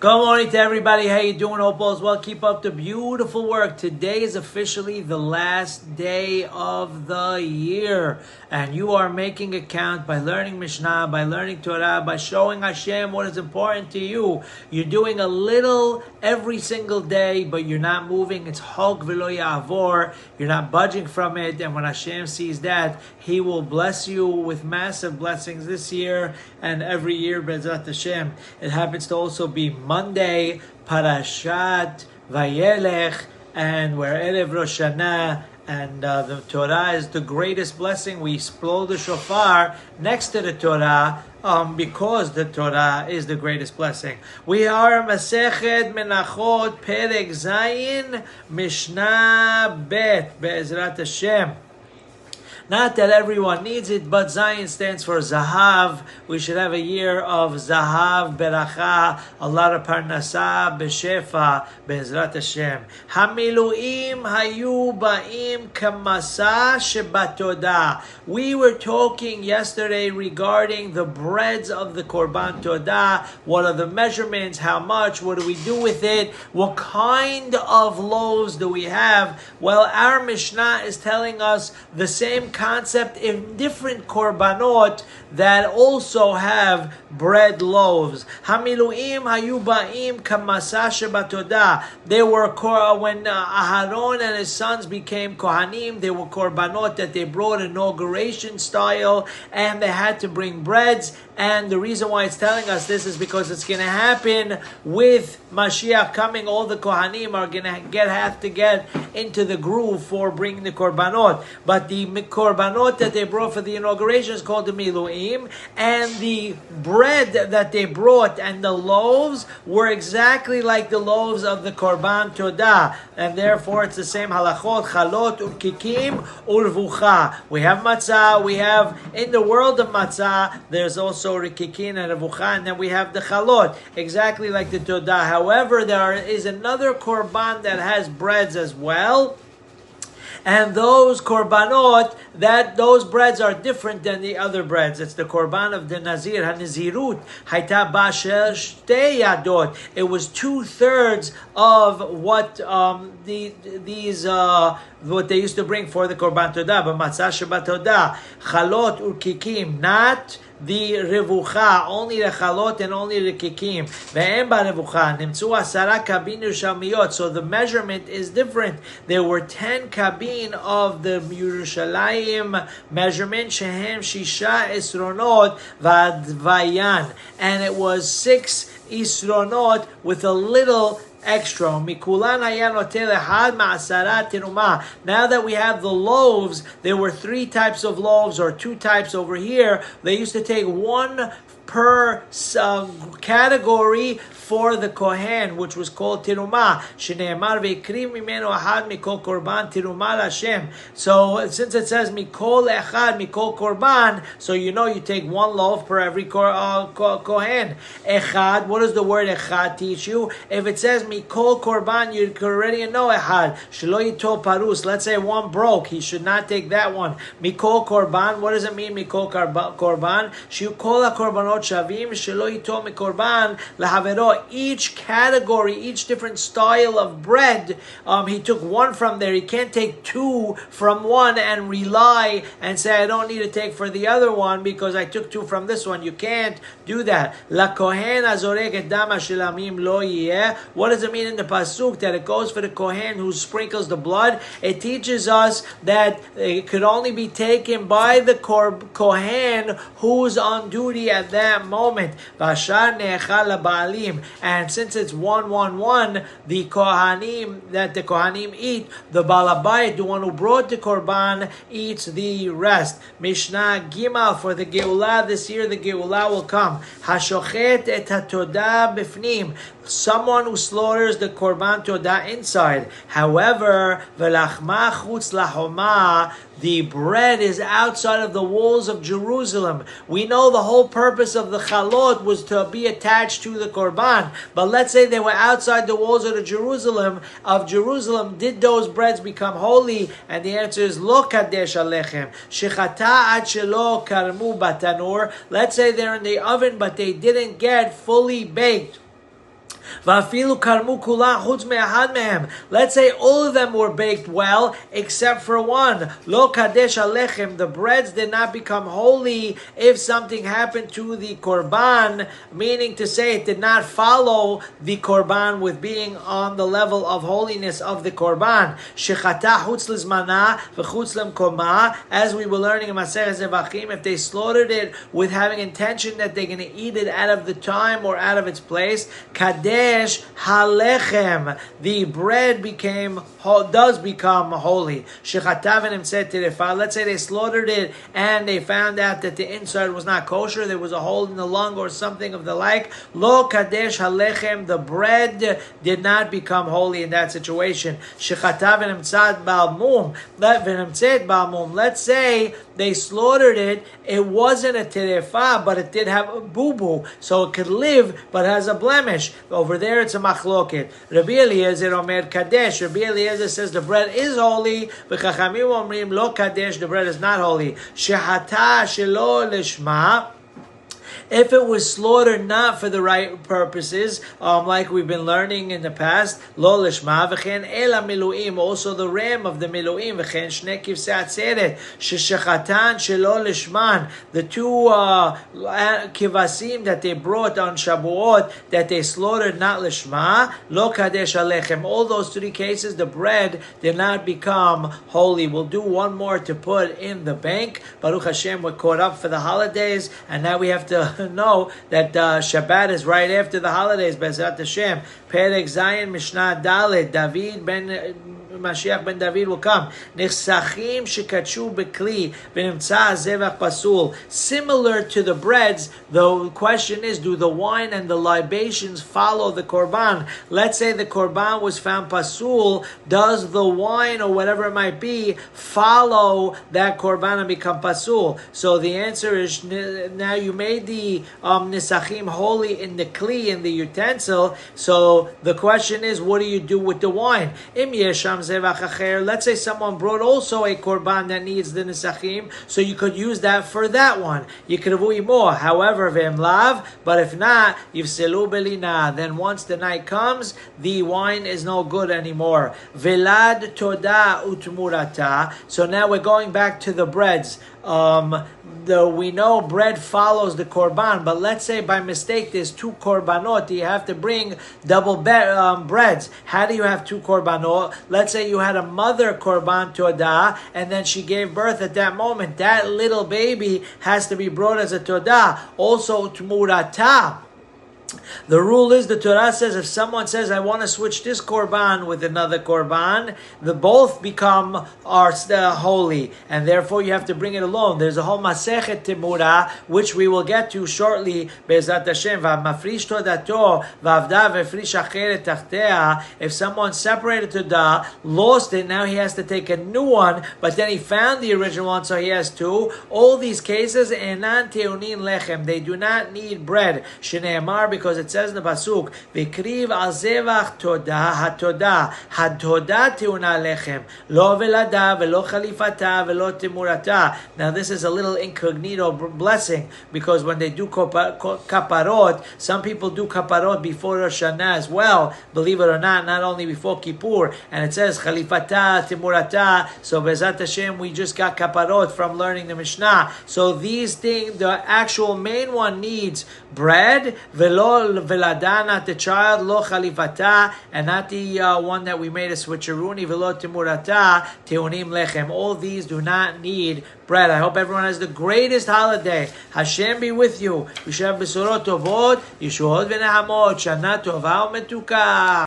Good morning to everybody. How you doing? Hope all is well. Keep up the beautiful work. Today is officially the last day of the year. And you are making a count by learning Mishnah, by learning Torah, by showing Hashem what is important to you. You're doing a little every single day, but you're not moving. It's Hog V'lo Ya'avor. You're not budging from it. And when Hashem sees that, He will bless you with massive blessings this year and every year, B'ezrat Hashem. It happens to also be Monday, Parashat Vayelech, and we're Erev Rosh Hashanah, and the Torah is the greatest blessing. We blow the shofar next to the Torah because the Torah is the greatest blessing. We are Masechet Menachot Perek Zayin Mishnah Bet Be'ezrat Hashem. Not that everyone needs it, but Zion stands for Zahav. We should have a year of Zahav, Beracha, a lot of Parnasah, Beshefa, Be'ezrat Hashem. Hamiluim hayu ba'im kamasa shebatodah. We were talking yesterday regarding the breads of the Korban Todah. What are the measurements? How much? What do we do with it? What kind of loaves do we have? Well, our Mishnah is telling us the same concept in different korbanot that also have bread loaves. Hamiluim hayu ba'im kamasa shebatodah. They were when Aharon and his sons became kohanim. They were korbanot that they brought inauguration style, and they had to bring breads. And the reason why it's telling us this is because it's going to happen with Mashiach coming. All the kohanim are going to have to get into the groove for bringing the korbanot. But the korbanot that they brought for the inauguration is called the miluim, and the bread that they brought and the loaves were exactly like the loaves of the korban todah, and therefore it's the same halachot, chalot, urkikim, urvucha. We have matzah. We have in the world of matzah, there's also rikikin and revucha, and then we have the chalot, exactly like the todah. However, there is another korban that has breads as well. And those korbanot, those breads are different than the other breads. It's the korban of the Nazir, HaNizirut, Hayta Bashel Shtei Yadot. It was 2/3 of what what they used to bring for the korban todah. But matzah shebat todah, chalot urkikim, not the revucha, only the chalot and only the kikim. Ve'em ba-revucha, nimtzu 10 kabin Yerushalmiyot. So the measurement is different. There were 10 kabin of the Yerushalayim measurement, shehem shisha esronot va'advayan, and it was 6 isronot with a little extra. Now that we have the loaves, there were 3 types of loaves, or 2 types over here. They used to take 1 per category for the Kohen, which was called Tirumah. Shneimar ve'ikriv mimenu ahad mikol korban Tirumah Hashem. So since it says mikol echad mikol korban, so you take 1 loaf per every Kohen. Echad, what does the word echad teach you? If it says mikol korban, you already know echad. Shelo yitol parus. Let's say 1 broke, he should not take that one. Mikol korban, what does it mean mikol korban? Sheyukol hakorbanot shavim shelo yitol mikorban lahavero. Each category, each different style of bread, he took 1 from there. He can't take 2 from one and rely and say, I don't need to take for the other one because I took 2 from this one. You can't do that. La kohen azorek et dama shelamim lo yeh. What does it mean in the pasuk that it goes for the kohen who sprinkles the blood? It teaches us that it could only be taken by the kohen who's on duty at that moment. Vashar ne'echal la'ba'alim. And since it's 1-1-1, the Kohanim, that the Kohanim eat, the Balabayit, the one who brought the Korban, eats the rest. Mishnah Gimal, for the Geulah, this year the Geulah will come. Hashochet et hatodah bifnim. Someone who slaughters the Korban Todah inside. However, velachma chutz lahoma, the bread is outside of the walls of Jerusalem. We know the whole purpose of the chalot was to be attached to the Korban. But let's say they were outside the walls of Jerusalem. Did those breads become holy? And the answer is lo kadesh alechem. Shechata ad shelo karmu batanur. Let's say they're in the oven, but they didn't get fully baked. Let's say all of them were baked well, except for one. Lo kadesh alechem. The breads did not become holy if something happened to the korban, meaning to say it did not follow the korban with being on the level of holiness of the korban. Shechata chutz lizmana v'chutz lemkoma, as we were learning in Masechet Zevachim, if they slaughtered it with having intention that they're going to eat it out of the time or out of its place, kadesh halechem, the bread does become holy. Shechatav said terefa. Let's say they slaughtered it and they found out that the inside was not kosher, there was a hole in the lung or something of the like. Lo kadesh halechem, the bread did not become holy in that situation. Shechatav v'nemtzad balmum. Let's say they slaughtered it, it wasn't a terefa, but it did have a boo-boo, so it could live, but has a blemish. Over there it's a machloket. Rabbi Eliezer omer kadesh. Rabbi Eliezer says the bread is holy, but Chachamim omrim lo kadesh, the bread is not holy. Shehata shelo lishma. If it was slaughtered not for the right purposes, like we've been learning in the past, lo lishma v'chen ela miluim, also the ram of the miluim, v'chen shnei kivsei atzeret sheshachatan shelo lishman, the two kivasim that they brought on Shabuot that they slaughtered not lishma, lo kadesh alechem. All those three cases, the bread did not become holy. We'll do one more to put in the bank. Baruch Hashem, we're caught up for the holidays, and now we have to know that Shabbat is right after the holidays. Bezrat Hashem. Perek Zayin Mishnah Dalet. David ben Mashiach ben David will come. Nechsachim shekachu bekli v'nimtza zevach pasul. Similar to the breads, the question is, do the wine and the libations follow the korban? Let's say the korban was found pasul. Does the wine or whatever it might be follow that korban and become pasul? So the answer is, now you made the nisachim holy in the kli, in the utensil. So the question is, what do you do with the wine? Im yesham zevach acher. Let's say someone brought also a korban that needs the nisachim, so you could use that for that one. You could avoid more. However, v'em lav. But if not, yivselu belina. Then once the night comes, the wine is no good anymore. Velad toda utmurata. So now we're going back to the breads. We know bread follows the korban, but let's say by mistake there's two korbanot, you have to bring double breads. How do you have two korbanot? Let's say you had a mother korban todah, and then she gave birth at that moment. That little baby has to be brought as a todah. Also tmurata. The rule is, the Torah says, if someone says, I want to switch this korban with another korban, the both become holy, and therefore you have to bring it alone. There's a whole masechet timura, which we will get to shortly, Be'ezrat Hashem. V'mafrish todato v'avda v'frish acheret tachtea. If someone separated todah, lost it, now he has to take a new one, but then he found the original one, so he has two. All these cases, enan teunin lechem, they do not need bread. Shneimar, because it says in the pasuk, "V'kriv al zevach todah hatodah teuna lechem lo velada velo chalifata velo timurata." Now this is a little incognito blessing, because when they do kaparot, some people do kaparot before Rosh Hashanah as well. Believe it or not only before Kippur, and it says chalifata timurata. So Bezat Hashem, we just got kaparot from learning the Mishnah. So these things, the actual main one needs bread, velo velada, not the child, lo chalifata, and not the one that we made a switcheruni, velo timurata, teunim lechem. All these do not need bread. I hope everyone has the greatest holiday. Hashem be with you. We should have besorot tovot, yeshuot v'nehamot, shana tova u'metuka.